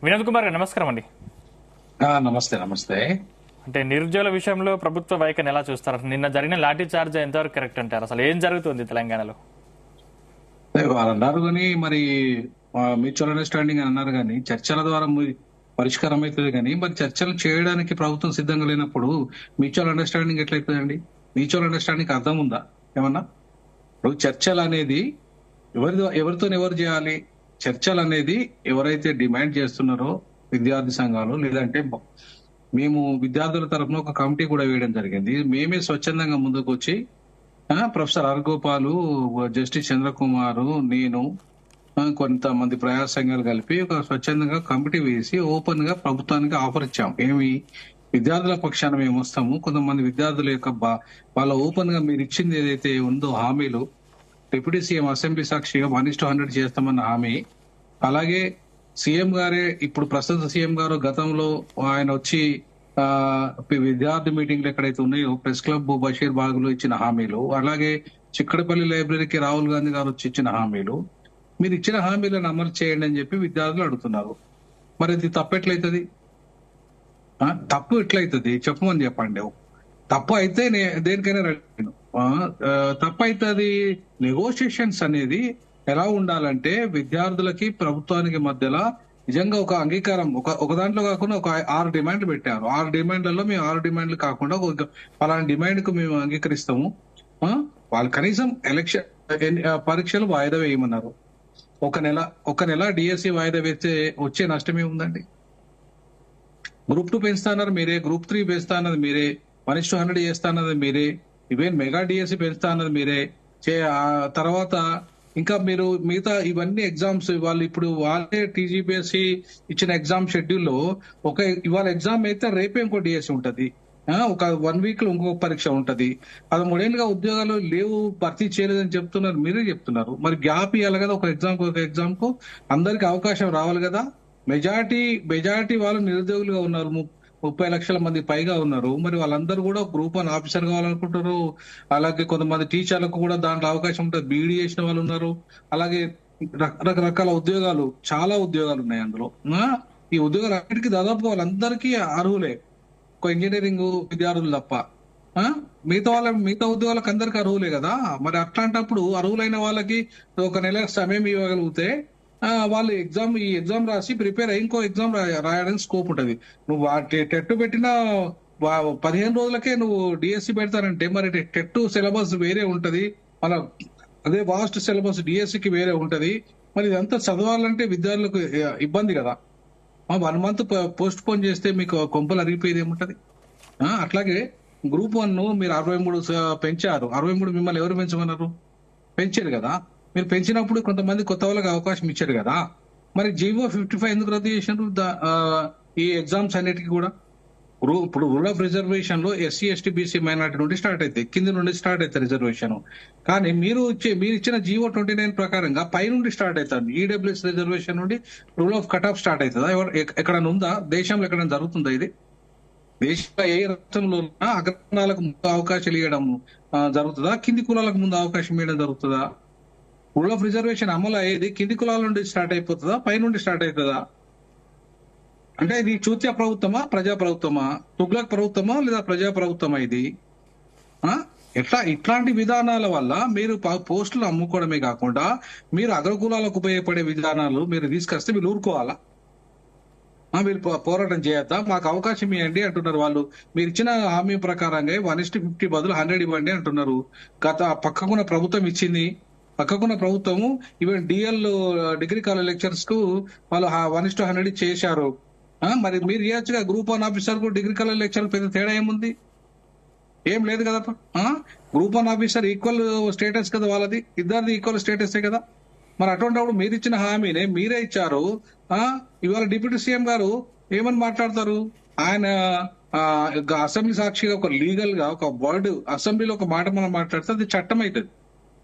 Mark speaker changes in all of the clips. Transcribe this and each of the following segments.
Speaker 1: వినోద్ కుమార్ గారు నమస్కారం అండి.
Speaker 2: నమస్తే నమస్తే.
Speaker 1: అంటే నిరుద్యోగుల విషయంలో ప్రభుత్వ వైఖరిని ఎలా చూస్తారు? నిన్న జరిగిన లాఠీ చార్జ్ ఎంతవరకు కరెక్ట్ అంటారు? అసలు ఏం జరుగుతుంది తెలంగాణలో?
Speaker 2: వాళ్ళు అన్నారు కానీ మరి మ్యూచువల్ అండర్స్టాండింగ్ అని అన్నారు కానీ చర్చల ద్వారా పరిష్కారం అవుతుంది కానీ మరి చర్చలు చేయడానికి ప్రభుత్వం సిద్ధంగా లేనప్పుడు మ్యూచువల్ అండర్స్టాండింగ్ ఎట్లయితుందండి? మ్యూచువల్ అండర్స్టాండింగ్ అర్థం ఉందా ఏమన్నా? ఇప్పుడు చర్చలు అనేది ఎవరితో ఎవరు చేయాలి? చర్చలు అనేది ఎవరైతే డిమాండ్ చేస్తున్నారో విద్యార్థి సంఘాలు, లేదంటే మేము విద్యార్థుల తరఫున ఒక కమిటీ కూడా వేయడం జరిగింది. మేమే స్వచ్ఛందంగా ముందుకు వచ్చి ప్రొఫెసర్ అరగోపాలు, జస్టిస్ చంద్రకుమార్, నేను, కొంతమంది ప్రయాస సంఘాలు కలిపి ఒక స్వచ్ఛందంగా కమిటీ వేసి ఓపెన్ గా ప్రభుత్వానికి ఆఫర్ ఇచ్చాం. ఏమి విద్యార్థుల పక్షాన మేము వస్తాము, కొంతమంది విద్యార్థుల యొక్క వాళ్ళ ఓపెన్ గా మీరు ఇచ్చింది ఏదైతే ఉందో హామీలు, డిప్యూటీ సీఎం అసెంబ్లీ సాక్షిగా 1:100 చేస్తామన్న హామీ, అలాగే సీఎం గారే ఇప్పుడు ప్రస్తుత సీఎం గారు గతంలో ఆయన వచ్చి విద్యార్థి మీటింగ్లు ఎక్కడైతే ఉన్నాయో ప్రెస్ క్లబ్ బషీర్ బాగ్ లో ఇచ్చిన హామీలు, అలాగే చిక్కడపల్లి లైబ్రరీకి రాహుల్ గాంధీ గారు వచ్చి ఇచ్చిన హామీలు, మీరు ఇచ్చిన హామీలను అమలు చేయండి అని చెప్పి విద్యార్థులు అడుగుతున్నారు. మరి ఇది తప్పు ఎట్లయితుంది? తప్పు ఎట్లయితుంది చెప్పమని చెప్పండి. తప్పు అయితే దేనికైనా రెడీ. తప్పు అయితే అది నెగోషియేషన్స్ అనేది ఎలా ఉండాలంటే విద్యార్థులకి ప్రభుత్వానికి మధ్యలో నిజంగా ఒక అంగీకారం, ఒక దాంట్లో కాకుండా ఒక 6 డిమాండ్లు పెట్టారు. 6 డిమాండ్లలో మేము 6 డిమాండ్లు కాకుండా పలానా డిమాండ్ కు మేము అంగీకరిస్తాము, వాళ్ళు కనీసం పరీక్షలు వాయిదా వేయమన్నారు. ఒక నెల డిఎస్సి వాయిదా వేస్తే వచ్చే నష్టమే ఉందండి? గ్రూప్ 2 పెంచుతా అన్నారు మీరే, గ్రూప్ 3 పెంచుతా అన్నది మీరే, 1:100 చేస్తా అన్నది మీరే, ఈవెన్ మెగా డిఎస్సి పెంచుతా అన్నది మీరే. తర్వాత ఇంకా మీరు మిగతా ఇవన్నీ ఎగ్జామ్స్ వాళ్ళు ఇప్పుడు వాళ్ళే టీజీపీఎస్సీ ఇచ్చిన ఎగ్జామ్ షెడ్యూల్లో ఇవాళ ఎగ్జామ్ అయితే రేపే ఇంకో డిఎస్సి ఉంటది, ఒక 1 వీక్ లో ఇంకొక పరీక్ష ఉంటది. 13 ఉద్యోగాలు లేవు, భర్తీ చేయలేదని చెప్తున్నారు, మీరే చెప్తున్నారు. మరి గ్యాప్ ఇవ్వాలి కదా, ఒక ఎగ్జామ్ కు అందరికి అవకాశం రావాలి కదా. మెజారిటీ వాళ్ళు నిరుద్యోగులుగా ఉన్నారు, 30 లక్షల మంది పైగా ఉన్నారు. మరి వాళ్ళందరూ కూడా గ్రూప్ 1 ఆఫీసర్ కావాలనుకుంటారు. అలాగే కొంతమంది టీచర్లకు కూడా దాంట్లో అవకాశం ఉంటుంది, బీఈడీ చేసిన వాళ్ళు ఉన్నారు. అలాగే రకరకాల ఉద్యోగాలు, చాలా ఉద్యోగాలు ఉన్నాయి అందులో. ఈ ఉద్యోగాలు అన్నిటికీ దాదాపు వాళ్ళందరికీ అర్హులే, ఒక ఇంజనీరింగ్ విద్యార్థులు తప్ప. మిగతా ఉద్యోగాలకు అందరికీ అర్హులే కదా. మరి అట్లాంటప్పుడు అర్హులైన వాళ్ళకి ఒక నెల సమయం ఇవ్వగలిగితే వాళ్ళు ఈ ఎగ్జామ్ రాసి ప్రిపేర్ అయ్యి ఇంకో ఎగ్జామ్ రాయడానికి స్కోప్ ఉంటది. నువ్వు టెట్ పెట్టిన 15 రోజులకే నువ్వు డిఎస్సి పెడతానంటే మరి టెట్ సిలబస్ వేరే ఉంటది, మన అదే వాస్ట్ సిలబస్ డిఎస్సికి వేరే ఉంటది. మరి ఇదంతా చదవాలంటే విద్యార్థులకు ఇబ్బంది కదా. 1 మంత్ పోస్ట్ పోన్ చేస్తే మీకు కొంపలు అరిగిపోయేది ఏముంటది? అట్లాగే గ్రూప్ 1 మీరు 63 పెంచారు. 63 మిమ్మల్ని ఎవరు పెంచమన్నారు? పెంచారు కదా. మీరు పెంచినప్పుడు కొంతమంది కొత్త వాళ్ళకి అవకాశం ఇచ్చారు కదా. మరి జీవో 55 ఎందుకు రద్దు చేశారు? ఈ ఎగ్జామ్స్ అన్నిటికీ కూడా ఇప్పుడు రూల్ ఆఫ్ రిజర్వేషన్ లో ఎస్సీ ఎస్టీ బీసీ మైనార్టీ నుండి స్టార్ట్ అయితే, కింది నుండి స్టార్ట్ అవుతుంది రిజర్వేషన్. కానీ మీరు ఇచ్చిన జీవో 29 ప్రకారంగా పై నుండి స్టార్ట్ అవుతుంది. ఈడబ్ల్యూఎస్ రిజర్వేషన్ నుండి rule of cut off start అవుతుందా? ఎక్కడైనా ఉందా? దేశంలో ఎక్కడైనా జరుగుతుందా ఇది? దేశంలో ఏ రాష్ట్రంలో అగ్రకులాలకు ముందు అవకాశాలు ఇవ్వడం జరుగుతుందా? కింది కులాలకు ముందు అవకాశం ఇవ్వడం జరుగుతుందా? రూల్ ఆఫ్ రిజర్వేషన్ అమలు అయ్యేది కింది కులాల నుండి స్టార్ట్ అయిపోతుందా, పై నుండి స్టార్ట్ అవుతుందా? అంటే ఇది చూత్య ప్రభుత్వమా, ప్రజా ప్రభుత్వమా, తుగ్లక్ ప్రభుత్వమా లేదా ప్రజా ప్రభుత్వమా ఇది? ఇట్లాంటి విధానాల వల్ల మీరు పోస్టులు అమ్ముకోవడమే కాకుండా మీరు అగ్రకులాలకు ఉపయోగపడే విధానాలు మీరు తీసుకొస్తే మీరు ఊరుకోవాలా? మీరు పోరాటం చేయొద్దా? మాకు అవకాశం ఇవ్వండి అంటున్నారు వాళ్ళు. మీరు ఇచ్చిన హామీ ప్రకారంగా 1:50 బదులు 100 ఇవ్వండి అంటున్నారు. పక్కకున్న ప్రభుత్వం ఇచ్చింది. పక్కకున్న ప్రభుత్వము ఈవెన్ డిగ్రీ కాలేజ్ లెక్చర్స్ కు వాళ్ళు 1:100 చేశారు. మరి మీరు చేయొచ్చుగా. గ్రూప్ 1 ఆఫీసర్ కు డిగ్రీ కాలేజ్ లెక్చర్ పెద్ద తేడా ఏముంది? ఏం లేదు కదా. గ్రూప్ 1 ఆఫీసర్ ఈక్వల్ స్టేటస్ కదా వాళ్ళది, ఇద్దరిది ఈక్వల్ స్టేటసే కదా. మరి అటువంటిప్పుడు మీరు ఇచ్చిన హామీనే మీరే ఇచ్చారు. ఇవాళ డిప్యూటీ సీఎం గారు ఏమని మాట్లాడతారు? ఆయన అసెంబ్లీ సాక్షిగా ఒక లీగల్ గా ఒక వర్డ్ అసెంబ్లీలో ఒక మాట మనం మాట్లాడితే అది చట్టం అవుతుంది.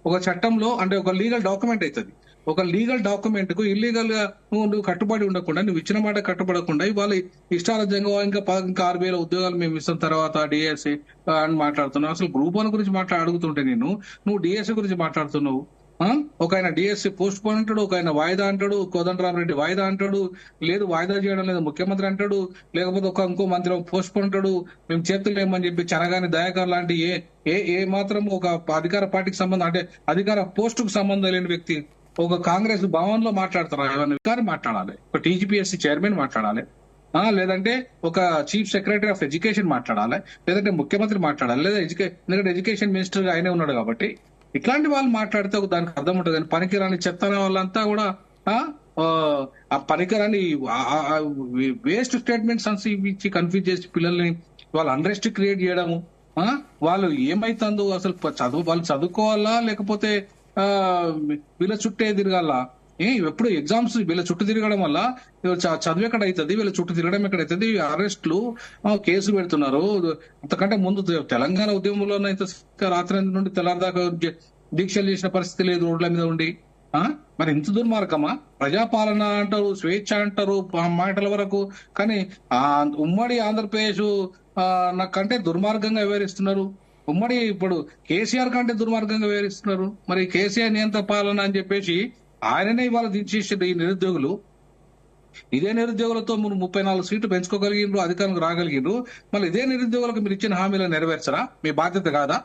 Speaker 2: ఒక చట్టంలో అంటే ఒక లీగల్ డాక్యుమెంట్ అవుతుంది. ఒక లీగల్ డాక్యుమెంట్ కు ఇల్లీగల్ గా నువ్వు కట్టుబడి ఉండకుండా, నువ్వు ఇచ్చిన మాట కట్టుబడకుండా ఇవాళ ఇష్టారాజ్యంగా ఇంకా 6,000 ఉద్యోగాలు మేము ఇస్తాం తర్వాత డిఎస్సి అని మాట్లాడుతున్నావు. అసలు గ్రూప్ 1 గురించి అడుగుతుంటే నువ్వు డిఎస్సి గురించి మాట్లాడుతున్నావు. ఒక ఆయన డిఎస్సి పోస్ట్ పోన్ అంటాడు, ఒక ఆయన వాయిదా అంటాడు, కోదండరామరెడ్డి వాయిదా అంటాడు, లేదు వాయిదా చేయడం లేదు ముఖ్యమంత్రి అంటాడు, లేకపోతే ఇంకో మంత్రి పోస్ట్ పోన్ అంటాడు, మేము చేతులేమని చెప్పి చనగాని దయాకర్ లాంటి ఏ మాత్రం ఒక అధికార పార్టీకి సంబంధం అంటే అధికార పోస్టుకు సంబంధం లేని వ్యక్తి ఒక కాంగ్రెస్ భవన్ లో మాట్లాడతారు, ఏమన్నా మాట్లాడాలి, ఒక టీజీపీఎస్సీ చైర్మన్ మాట్లాడాలి, లేదంటే ఒక చీఫ్ సెక్రటరీ ఆఫ్ ఎడ్యుకేషన్ మాట్లాడాలి, లేదంటే ముఖ్యమంత్రి మాట్లాడాలి, లేదా ఎందుకంటే ఎడ్యుకేషన్ మినిస్టర్ గా ఆయనే ఉన్నాడు కాబట్టి ఇట్లాంటి వాళ్ళు మాట్లాడితే దానికి అర్థం ఉంటుంది. కానీ పనికిరాని చెత్తన వాళ్ళంతా కూడా ఆ పనికిరాని వేస్ట్ స్టేట్మెంట్స్ అని ఇచ్చి కన్ఫ్యూజ్ చేసి పిల్లల్ని వాళ్ళు అన్రెస్ట్ క్రియేట్ చేయడము, వాళ్ళు ఏమైతుందో అసలు వాళ్ళు చదువుకోవాలా లేకపోతే వీళ్ళ చుట్టే తిరగాల, ఎప్పుడు ఎగ్జామ్స్ వీళ్ళ చుట్టూ తిరగడం వల్ల చదువు ఎక్కడ అవుతుంది, వీళ్ళ చుట్టూ తిరగడం ఎక్కడ అవుతుంది, అరెస్టులు కేసులు పెడుతున్నారు. అంతకంటే ముందు తెలంగాణ ఉద్యమంలోనైతే రాత్రి నుండి తెల్లారిదాకా దీక్షలు చేసిన పరిస్థితి లేదు రోడ్ల మీద ఉండి. మరి ఇంత దుర్మార్గమా? ప్రజాపాలన అంటారు, స్వేచ్ఛ అంటారు మాటల వరకు, కానీ ఉమ్మడి ఆంధ్రప్రదేశ్ నాకంటే దుర్మార్గంగా వివరిస్తున్నారు. ఉమ్మడి ఇప్పుడు కేసీఆర్ కంటే దుర్మార్గంగా వివరిస్తున్నారు. మరి కేసీఆర్ నియంత్ర పాలన అని చెప్పేసి ఆయననే ఇవాళ దించేసారు ఈ నిరుద్యోగులు. ఇదే నిరుద్యోగులతో మీరు 34 సీట్లు పెంచుకోగలిగినరు, అధికారులకు రాగలిగినరు. మళ్ళీ ఇదే నిరుద్యోగులకు మీరు ఇచ్చిన హామీలను నెరవేర్చరా? మీ బాధ్యత కాదా?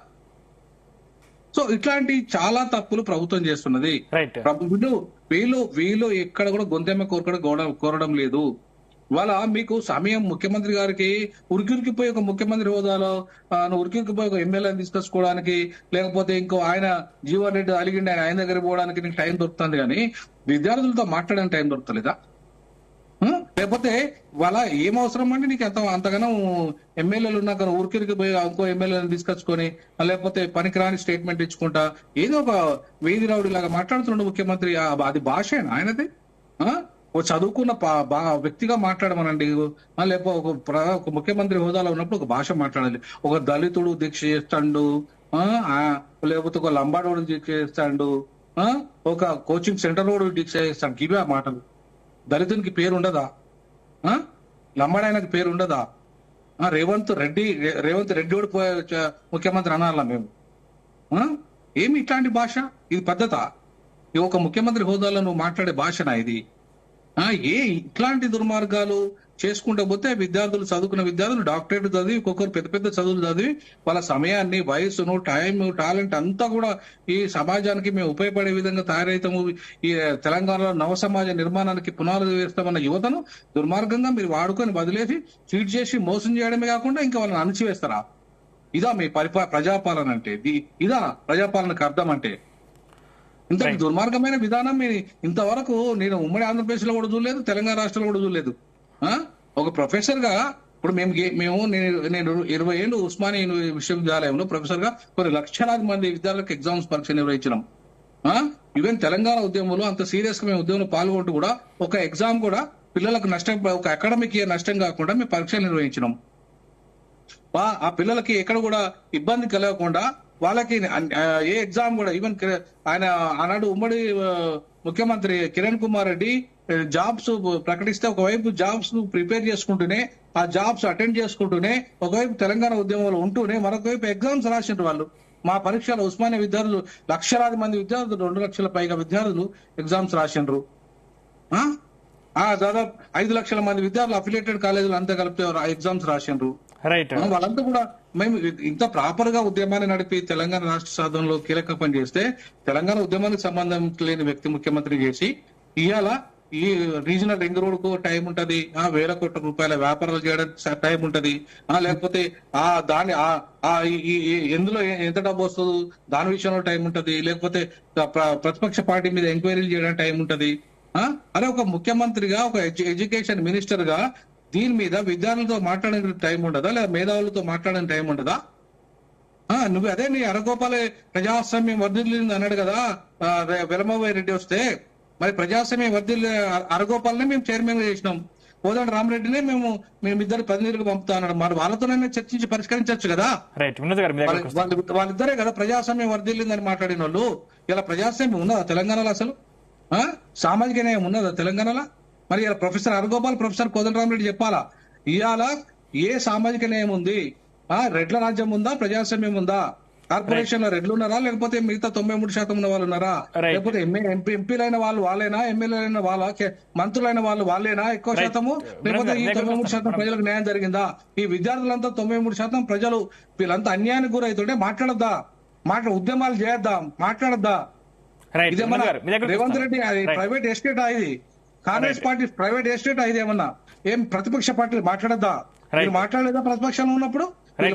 Speaker 2: సో ఇట్లాంటి చాలా తప్పులు ప్రభుత్వం చేస్తున్నది. వీళ్ళు ఎక్కడ కూడా గొంతెమ్మ కోరడం లేదు. వాళ్ళ మీకు సమయం ముఖ్యమంత్రి గారికి ఉరికిరికిపోయి ఒక ముఖ్యమంత్రి హోదాలో ఉరికిరికిపోయి ఒక ఎమ్మెల్యేని తీసుకొచ్చుకోవడానికి, లేకపోతే ఇంకో ఆయన జీవన్ రెడ్డి అలిగిండి ఆయన దగ్గర పోవడానికి నీకు టైం దొరుకుతుంది, కానీ విద్యార్థులతో మాట్లాడడానికి టైం దొరుకుతలేదా? లేకపోతే వాళ్ళ ఏం అవసరం అండి నీకు అంతగానో ఎమ్మెల్యేలు ఉన్నాక ఊరికిరికి పోయి ఇంకో ఎమ్మెల్యేని తీసుకొచ్చుకొని లేకపోతే పనికిరాని స్టేట్మెంట్ ఇచ్చుకుంటా ఏదో ఒక వేది రౌడీ లాగా మాట్లాడుతున్నాడు ముఖ్యమంత్రి. అది భాషేనా ఆయనది? ఒక చదువుకున్న వ్యక్తిగా మాట్లాడమనండి, లేకపోతే ఒక ముఖ్యమంత్రి హోదాలో ఉన్నప్పుడు ఒక భాష మాట్లాడాలి. ఒక దళితుడు దీక్ష చేస్తాడు, లేకపోతే ఒక లంబాడోడు దీక్ష చేస్తాడు, ఒక కోచింగ్ సెంటర్ వాడు దీక్ష చేస్తాడు. ఇవే మాటలు. దళితునికి పేరు ఉండదా? లంబాడాయనకి పేరు ఉండదా? రేవంత్ రెడ్డి ముఖ్యమంత్రి అనాలా మేము? ఏమి ఇట్లాంటి భాష? ఇది పద్ధత? ఒక ముఖ్యమంత్రి హోదాలో నువ్వు మాట్లాడే భాషనా ఇది? ఇట్లాంటి దుర్మార్గాలు చేసుకుంటూ పోతే విద్యార్థులు చదువుకున్న విద్యార్థులు డాక్టరేట్ చదివి ఒక్కొక్కరు పెద్ద పెద్ద చదువులు చదివి వాళ్ళ సమయాన్ని, వయస్సును, టైం, టాలెంట్ అంతా కూడా ఈ సమాజానికి మేము ఉపయోగపడే విధంగా తయారైతాము, ఈ తెలంగాణలో నవ సమాజ నిర్మాణానికి పునాదులు వేస్తామన్న యువతను దుర్మార్గంగా మీరు వాడుకొని వదిలేసి చీట్ చేసి మోసం చేయడమే కాకుండా ఇంకా వాళ్ళని అణచివేస్తారా? ఇదా మీ ప్రజాపాలన అంటే? ఇదా ప్రజాపాలనకు అర్థం అంటే? ఇంత దుర్మార్గమైన విధానం మీరు ఇంతవరకు నేను ఉమ్మడి ఆంధ్రప్రదేశ్ లో కూడా చూడలేదు, తెలంగాణ రాష్ట్రంలో కూడా చూడలేదు. ఒక ప్రొఫెసర్ గా ఇప్పుడు నేను 20 ఏళ్ళు ఉస్మానియా విశ్వవిద్యాలయంలో ప్రొఫెసర్ గా కొన్ని లక్షలాది మంది విద్యార్థులకు ఎగ్జామ్స్ పరీక్ష నిర్వహించినాం. ఈవెన్ తెలంగాణ ఉద్యమంలో అంత సీరియస్ గా మేము ఉద్యమంలో పాల్గొంటూ కూడా ఒక ఎగ్జామ్ కూడా పిల్లలకు నష్టం, ఒక అకాడమిక్ ఇయర్ నష్టం కాకుండా మేము పరీక్షలు నిర్వహించినాం. ఆ పిల్లలకి ఎక్కడ కూడా ఇబ్బంది కలగకుండా వాళ్ళకి ఏ ఎగ్జామ్ కూడా ఈవెన్ ఆయన ఆనాడు ఉమ్మడి ముఖ్యమంత్రి కిరణ్ కుమార్ రెడ్డి జాబ్స్ ప్రకటిస్తే ఒకవైపు జాబ్స్ ప్రిపేర్ చేసుకుంటూనే ఆ జాబ్స్ అటెండ్ చేసుకుంటూనే ఒకవైపు తెలంగాణ ఉద్యమంలో ఉంటూనే మరొకవైపు ఎగ్జామ్స్ రాసిండ్రు వాళ్ళు. మా పరీక్షలో ఉస్మానియా విద్యార్థులు లక్షలాది మంది విద్యార్థులు 2 లక్షల పైగా విద్యార్థులు ఎగ్జామ్స్ రాసిండ్రు. దాదాపు 5 లక్షల మంది విద్యార్థులు అఫిలియేటెడ్ కాలేజీలు అంతా కలిపితే ఎగ్జామ్స్ రాసిండ్రు. వాళ్ళంతా కూడా మేము ఇంత ప్రాపర్ గా ఉద్యమాన్ని నడిపి తెలంగాణ రాష్ట్ర సాధనలో కీలక పని చేస్తే తెలంగాణ ఉద్యమానికి సంబంధం లేని వ్యక్తి ముఖ్యమంత్రి చేసి ఇవాళ ఈ రీజనల్ రింగ్ రోడ్ కు టైం ఉంటది, 1,000 కోట్ల రూపాయల వ్యాపారాలు చేయడానికి టైం ఉంటది, లేకపోతే దాని ఎందులో ఎంత డబ్బు వస్తుందో దాని విషయంలో టైం ఉంటది, లేకపోతే ప్రతిపక్ష పార్టీ మీద ఎంక్వైరీలు చేయడానికి టైం ఉంటది. అదే ఒక ముఖ్యమంత్రిగా, ఒక ఎడ్యుకేషన్ మినిస్టర్ గా దీని మీద విద్యార్థులతో మాట్లాడే టైం ఉండదా, లేదా మేధావులతో మాట్లాడే టైం ఉండదా? నువ్వు అదే నీ అరగోపాలే ప్రజాస్వామ్యం వర్ధిల్లింది అన్నాడు కదా వెలమవయ్య రెడ్డి వస్తే, మరి ప్రజాస్వామ్యం వర్ధిల్లి అరగోపాలనే మేము చైర్మన్ గా చేసినాం, కోదండ రామరెడ్డినే మేమిద్దరు ప్రతినిధులకు పంపుతా అన్నాడు. మరి వాళ్ళతోనే చర్చించి పరిష్కరించవచ్చు కదా. వాళ్ళిద్దరే కదా ప్రజాస్వామ్యం వర్ధిల్లిందని మాట్లాడిన వాళ్ళు. ఇలా ప్రజాస్వామ్యం ఉన్నదా తెలంగాణలో? అసలు సామాజిక న్యాయం ఉన్నదా తెలంగాణలో? మరి ఇలా ప్రొఫెసర్ అరగోపాల్, ప్రొఫెసర్ కోదండరామరెడ్డి చెప్పాలా ఇవాళ ఏ సామాజిక న్యాయం ఉంది? రెడ్ల రాజ్యం ఉందా, ప్రజాస్వామ్యం ఉందా? కార్పొరేషన్ లో రెడ్లు ఉన్నారా, లేకపోతే మిగతా 93% ఉన్న వాళ్ళు ఉన్నారా,
Speaker 1: Right.
Speaker 2: లేకపోతే ఎంపీలైన వాళ్ళు వాళ్ళేనా, ఎమ్మెల్యేలైన వాళ్ళ మంత్రులైన వాళ్ళు వాళ్ళేనా ఎక్కువ
Speaker 1: Right.
Speaker 2: శాతము, లేకపోతే ఈ 93% ప్రజలకు న్యాయం జరిగిందా? ఈ విద్యార్థులంతా 93% ప్రజలు వీళ్ళంతా అన్యాయానికి గురవుతుంటే మాట్లాడద్దా, ఉద్యమాలు చేయొద్దా, మాట్లాడద్దా?
Speaker 1: రైట్
Speaker 2: ఇదేమన్నా
Speaker 1: వినోద్ గారు, మీ దగ్గరకు
Speaker 2: రేవంత్
Speaker 1: వస్తాను.
Speaker 2: రెడ్డి అది
Speaker 1: Right.
Speaker 2: ప్రైవేట్ ఎస్టేట్ ఇది, కాంగ్రెస్ పార్టీ ప్రైవేట్ ఎస్టేట్ ఇది, ఏమన్నా ఏం ప్రతిపక్ష పార్టీలు మాట్లాడద్దా?
Speaker 1: Right.
Speaker 2: మీరు మాట్లాడలేదా ప్రతిపక్షంలో ఉన్నప్పుడు?